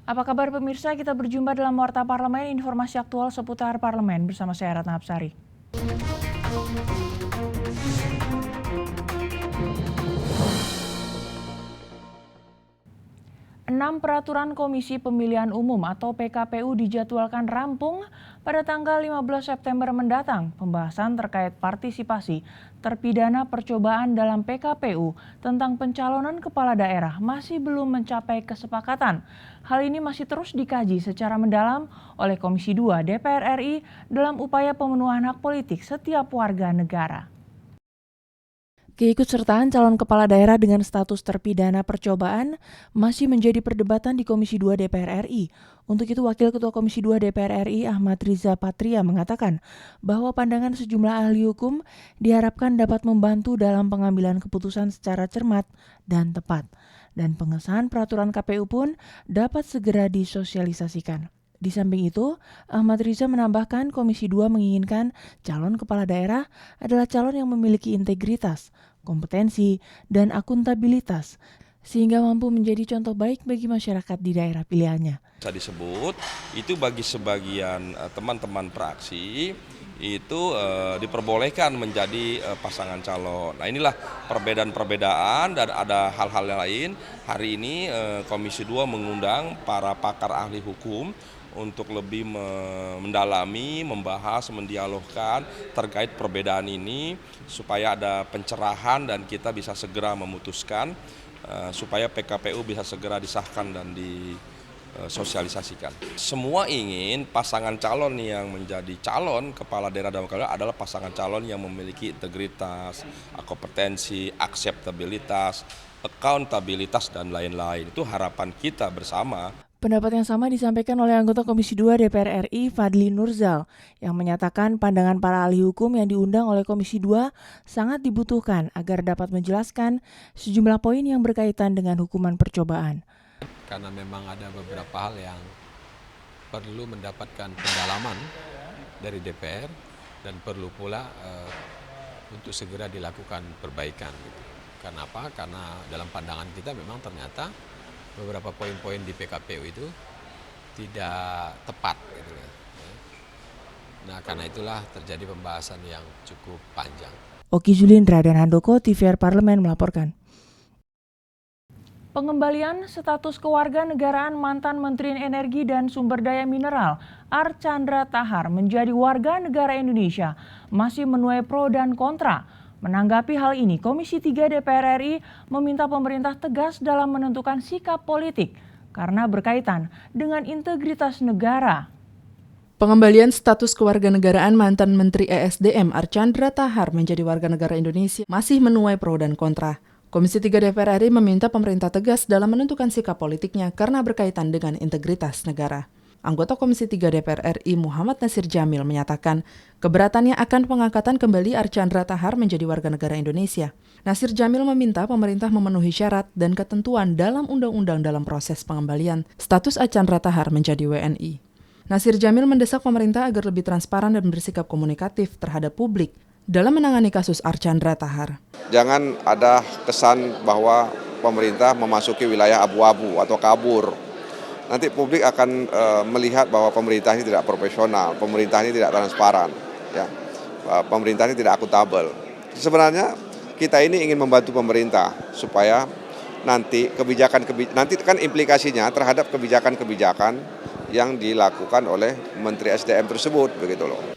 Apa kabar pemirsa? Kita berjumpa dalam Warta Parlemen, informasi aktual seputar parlemen bersama saya Ratna Apsari. 6 peraturan Komisi Pemilihan Umum atau PKPU dijadwalkan rampung pada tanggal 15 September mendatang. Pembahasan terkait partisipasi terpidana percobaan dalam PKPU tentang pencalonan kepala daerah masih belum mencapai kesepakatan. Hal ini masih terus dikaji secara mendalam oleh Komisi 2 DPR RI dalam upaya pemenuhan hak politik setiap warga negara. Keikutsertaan calon kepala daerah dengan status terpidana percobaan masih menjadi perdebatan di Komisi 2 DPR RI. Untuk itu, Wakil Ketua Komisi 2 DPR RI Ahmad Riza Patria mengatakan bahwa pandangan sejumlah ahli hukum diharapkan dapat membantu dalam pengambilan keputusan secara cermat dan tepat. Dan pengesahan peraturan KPU pun dapat segera disosialisasikan. Di samping itu, Ahmad Riza menambahkan Komisi 2 menginginkan calon kepala daerah adalah calon yang memiliki integritas, kompetensi, dan akuntabilitas, sehingga mampu menjadi contoh baik bagi masyarakat di daerah pilihannya. Bisa disebut, itu bagi sebagian teman-teman praksi, itu diperbolehkan menjadi pasangan calon. Nah, inilah perbedaan-perbedaan dan ada hal-hal yang lain. Hari ini Komisi 2 mengundang para pakar ahli hukum untuk lebih mendalami, membahas, mendialogkan terkait perbedaan ini supaya ada pencerahan dan kita bisa segera memutuskan supaya PKPU bisa segera disahkan dan disosialisasikan. Semua ingin pasangan calon yang menjadi calon kepala daerah dan wakil daerah adalah pasangan calon yang memiliki integritas, kompetensi, akseptabilitas, akuntabilitas, dan lain-lain. Itu harapan kita bersama. Pendapat yang sama disampaikan oleh anggota Komisi 2 DPR RI Fadli Nurzal yang menyatakan pandangan para ahli hukum yang diundang oleh Komisi 2 sangat dibutuhkan agar dapat menjelaskan sejumlah poin yang berkaitan dengan hukuman percobaan. Karena memang ada beberapa hal yang perlu mendapatkan pendalaman dari DPR dan perlu pula untuk segera dilakukan perbaikan. Kenapa? Karena dalam pandangan kita memang ternyata beberapa poin-poin di PKPU itu tidak tepat. Nah, karena itulah terjadi pembahasan yang cukup panjang. Oki Zulindra dan Handoko, TVR Parlemen melaporkan. Pengembalian status kewarganegaraan mantan Menteri Energi dan Sumber Daya Mineral Archandra Tahar menjadi warga negara Indonesia masih menuai pro dan kontra. Menanggapi hal ini, Komisi 3 DPR RI meminta pemerintah tegas dalam menentukan sikap politik karena berkaitan dengan integritas negara. Pengembalian status kewarganegaraan mantan Menteri ESDM Archandra Tahar menjadi warga negara Indonesia masih menuai pro dan kontra. Komisi 3 DPR RI meminta pemerintah tegas dalam menentukan sikap politiknya karena berkaitan dengan integritas negara. Anggota Komisi 3 DPR RI Muhammad Nasir Jamil menyatakan keberatannya akan pengangkatan kembali Archandra Tahar menjadi warga negara Indonesia. Nasir Jamil meminta pemerintah memenuhi syarat dan ketentuan dalam undang-undang dalam proses pengembalian status Archandra Tahar menjadi WNI. Nasir Jamil mendesak pemerintah agar lebih transparan dan bersikap komunikatif terhadap publik dalam menangani kasus Archandra Tahar. Jangan ada kesan bahwa pemerintah memasuki wilayah abu-abu atau kabur. Nanti publik akan melihat bahwa pemerintah ini tidak profesional, pemerintah ini tidak transparan, ya, pemerintah ini tidak akuntabel. Sebenarnya kita ini ingin membantu pemerintah supaya nanti nanti kan implikasinya terhadap kebijakan-kebijakan yang dilakukan oleh Menteri SDM tersebut, begitu loh.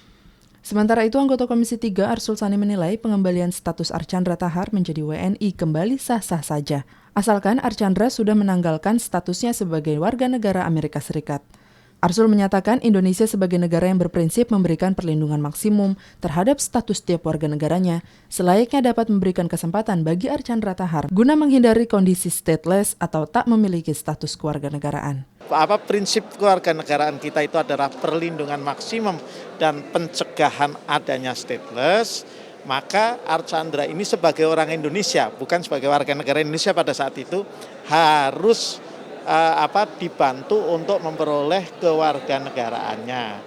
Sementara itu, anggota Komisi 3 Arsul Sani menilai pengembalian status Archandra Tahar menjadi WNI kembali sah-sah saja, asalkan Archandra sudah menanggalkan statusnya sebagai warga negara Amerika Serikat. Arsul menyatakan Indonesia sebagai negara yang berprinsip memberikan perlindungan maksimum terhadap status setiap warga negaranya, selayaknya dapat memberikan kesempatan bagi Archandra Tahar guna menghindari kondisi stateless atau tak memiliki status kewarganegaraan. Prinsip kewarganegaraan kita itu adalah perlindungan maksimum dan pencegahan adanya stateless, maka Archandra ini sebagai orang Indonesia, bukan sebagai warga negara Indonesia pada saat itu, harus dibantu untuk memperoleh kewarganegaraannya.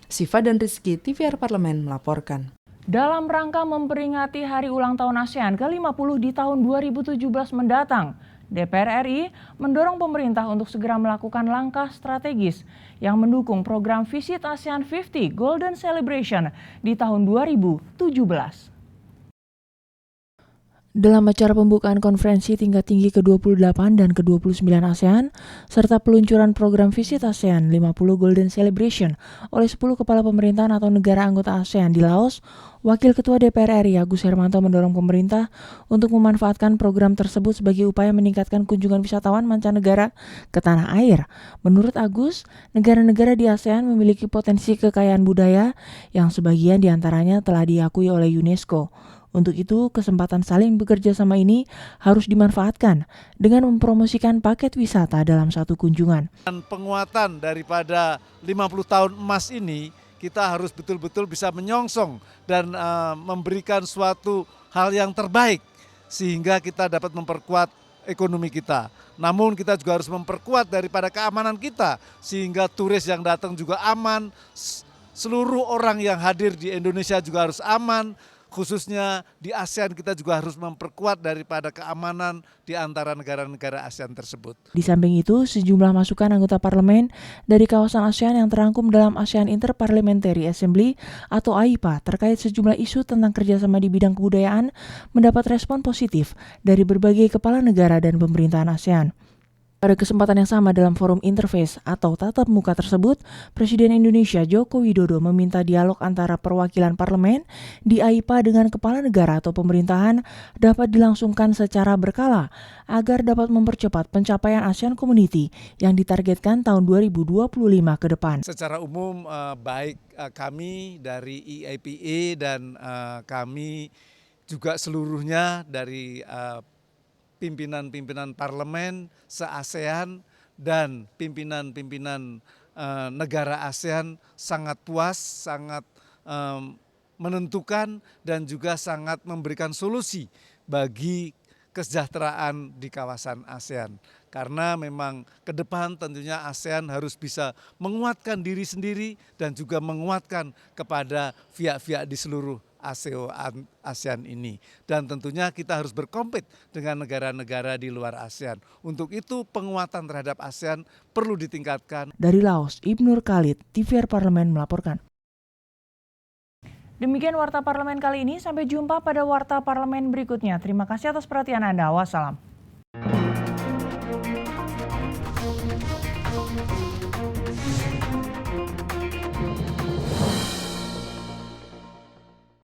Siva dan Rizky, TVR Parlemen melaporkan. Dalam rangka memperingati Hari Ulang Tahun ASEAN ke-50 di tahun 2017 mendatang, DPR RI mendorong pemerintah untuk segera melakukan langkah strategis yang mendukung program Visit ASEAN 50 Golden Celebration di tahun 2017. Dalam acara pembukaan konferensi tingkat tinggi ke-28 dan ke-29 ASEAN, serta peluncuran program Visit ASEAN 50 Golden Celebration oleh 10 kepala pemerintahan atau negara anggota ASEAN di Laos, Wakil Ketua DPR RI Agus Hermanto mendorong pemerintah untuk memanfaatkan program tersebut sebagai upaya meningkatkan kunjungan wisatawan mancanegara ke tanah air. Menurut Agus, negara-negara di ASEAN memiliki potensi kekayaan budaya yang sebagian diantaranya telah diakui oleh UNESCO. Untuk itu, kesempatan saling bekerja sama ini harus dimanfaatkan dengan mempromosikan paket wisata dalam satu kunjungan. Dan penguatan daripada 50 tahun emas ini, kita harus betul-betul bisa menyongsong dan memberikan suatu hal yang terbaik sehingga kita dapat memperkuat ekonomi kita. Namun kita juga harus memperkuat daripada keamanan kita sehingga turis yang datang juga aman, seluruh orang yang hadir di Indonesia juga harus aman. Khususnya di ASEAN kita juga harus memperkuat daripada keamanan di antara negara-negara ASEAN tersebut. Di samping itu, sejumlah masukan anggota parlemen dari kawasan ASEAN yang terangkum dalam ASEAN Interparliamentary Assembly atau AIPA terkait sejumlah isu tentang kerjasama di bidang kebudayaan mendapat respon positif dari berbagai kepala negara dan pemerintahan ASEAN. Pada kesempatan yang sama dalam forum interface atau tatap muka tersebut, Presiden Indonesia Joko Widodo meminta dialog antara perwakilan parlemen di AIPA dengan kepala negara atau pemerintahan dapat dilangsungkan secara berkala agar dapat mempercepat pencapaian ASEAN Community yang ditargetkan tahun 2025 ke depan. Secara umum baik kami dari IAPA dan kami juga seluruhnya dari pimpinan-pimpinan parlemen se-ASEAN dan pimpinan-pimpinan negara ASEAN sangat puas, sangat menentukan dan juga sangat memberikan solusi bagi kesejahteraan di kawasan ASEAN. Karena memang ke depan tentunya ASEAN harus bisa menguatkan diri sendiri dan juga menguatkan kepada pihak-pihak di seluruh ASEAN ini. Dan tentunya kita harus berkompet dengan negara-negara di luar ASEAN. Untuk itu penguatan terhadap ASEAN perlu ditingkatkan. Dari Laos, Ibnur Khalid, TVR Parlemen melaporkan. Demikian Warta Parlemen kali ini, sampai jumpa pada Warta Parlemen berikutnya. Terima kasih atas perhatian Anda. Wassalam.